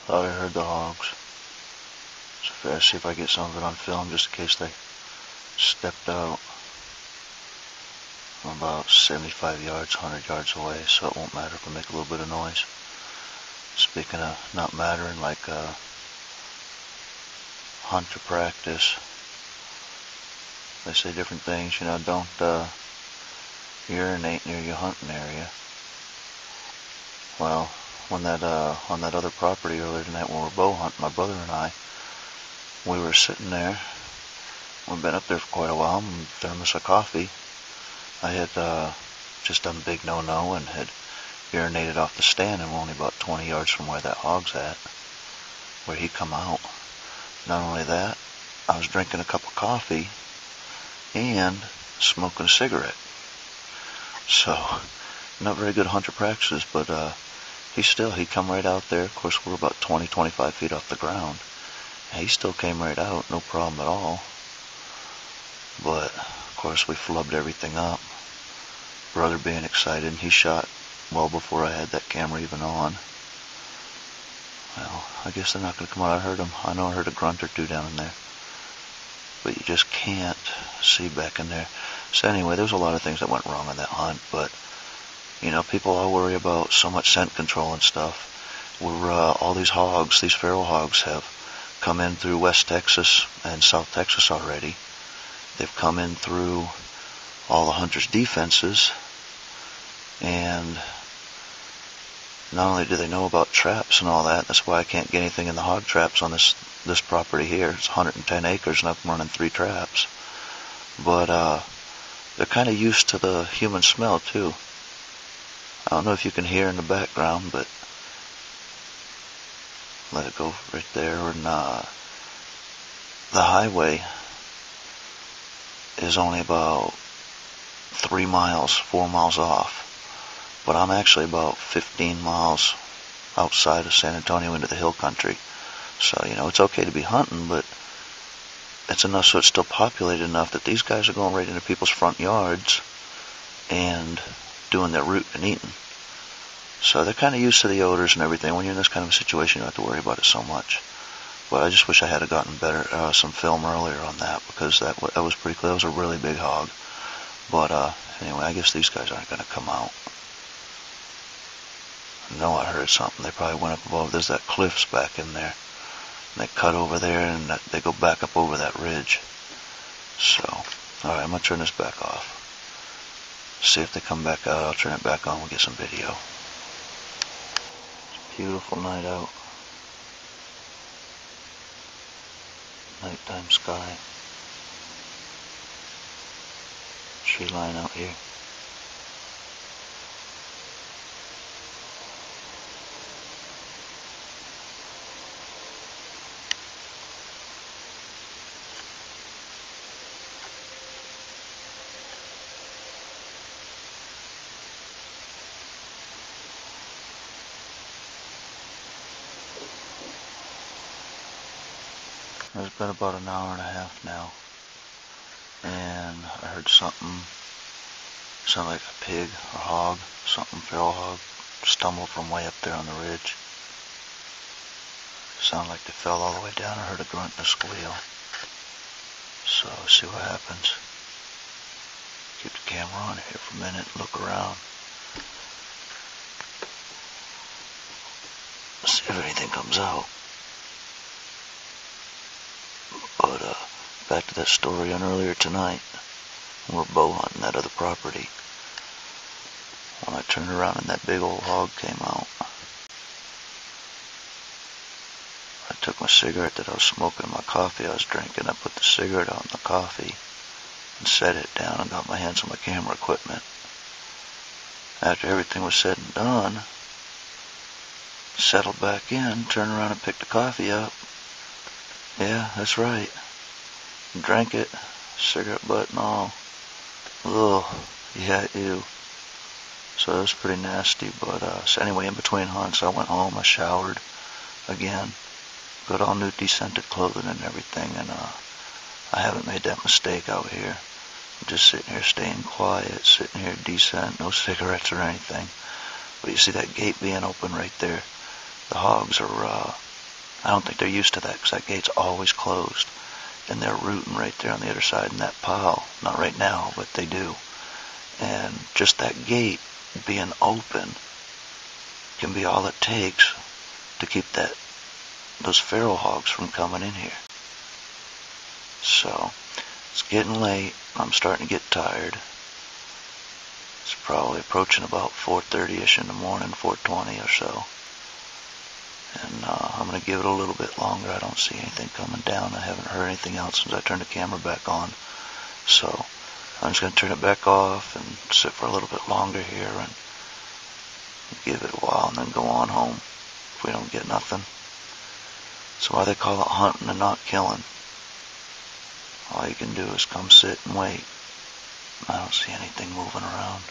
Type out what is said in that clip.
Thought I heard the hogs. So I see if I get some of it on film just in case they stepped out. I'm about 75 yards, 100 yards away, so it won't matter if I make a little bit of noise. Speaking of not mattering, like hunter practice, they say different things, you know, don't urinate near your hunting area. Well, when that on that other property earlier tonight when we were bow hunting, my brother and I, we were sitting there. We've been up there for quite a while, and thermos of coffee. I had just done big no-no and had urinated off the stand, and we're only about 20 yards from where that hog's at, where he come out. Not only that, I was drinking a cup of coffee and smoking a cigarette. So, not very good hunter practices, but he come right out there. Of course, we're about 20, 25 feet off the ground. And he still came right out, no problem at all. But, of course, we flubbed everything up. Brother being excited, he shot well before I had that camera even on. Well, I guess they're not going to come out. I heard them. I know I heard a grunt or two down in there. But you just can't see back in there. So anyway, there's a lot of things that went wrong on that hunt, but, you know, people all worry about so much scent control and stuff. All these hogs, these feral hogs, have come in through West Texas and South Texas already. They've come in through all the hunters' defenses, and not only do they know about traps and all that, that's why I can't get anything in the hog traps on this property here. It's 110 acres and I'm running 3 traps. But they're kind of used to the human smell too. I don't know if you can hear in the background, but let it go right there. And the highway is only about 4 miles off. But I'm actually about 15 miles outside of San Antonio into the hill country. So, you know, it's okay to be hunting, but it's enough so it's still populated enough that these guys are going right into people's front yards and doing their root and eating. So they're kind of used to the odors and everything. When you're in this kind of a situation, you don't have to worry about it so much. But I just wish I had gotten some film earlier on that, because that was pretty clear. That was a really big hog. But anyway, I guess these guys aren't going to come out. No, I heard something. They probably went up above. There's that cliffs back in there. And they cut over there, and they go back up over that ridge. So, alright, I'm going to turn this back off. See if they come back out. I'll turn it back on. We'll get some video. It's a beautiful night out. Nighttime sky. Tree line out here. It's been about an hour and a half now, and I heard something, sound like a pig or hog, something feral hog, stumbled from way up there on the ridge. Sounded like they fell all the way down. I heard a grunt and a squeal. So, see what happens. Keep the camera on here for a minute, look around. See if anything comes out. But back to that story on earlier tonight, when we're bow hunting that other property. When I turned around and that big old hog came out, I took my cigarette that I was smoking and my coffee I was drinking. I put the cigarette out in the coffee and set it down and got my hands on my camera equipment. After everything was said and done, settled back in, turned around and picked the coffee up. Yeah, that's right. Drank it, cigarette butt and all. Ugh, yeah, ew. So it was pretty nasty, but so anyway, in between hunts, I went home, I showered again, got all new descented clothing and everything, and I haven't made that mistake out here. I'm just sitting here staying quiet, sitting here decent, no cigarettes or anything. But you see that gate being open right there? The hogs are I don't think they're used to that because that gate's always closed. And they're rooting right there on the other side in that pile. Not right now, but they do. And just that gate being open can be all it takes to keep those feral hogs from coming in here. So, it's getting late. I'm starting to get tired. It's probably approaching about 4:30ish in the morning, 4:20 or so. And I'm going to give it a little bit longer. I don't see anything coming down. I haven't heard anything else since I turned the camera back on. So I'm just going to turn it back off and sit for a little bit longer here and give it a while and then go on home if we don't get nothing. So why they call it hunting and not killing. All you can do is come sit and wait. I don't see anything moving around.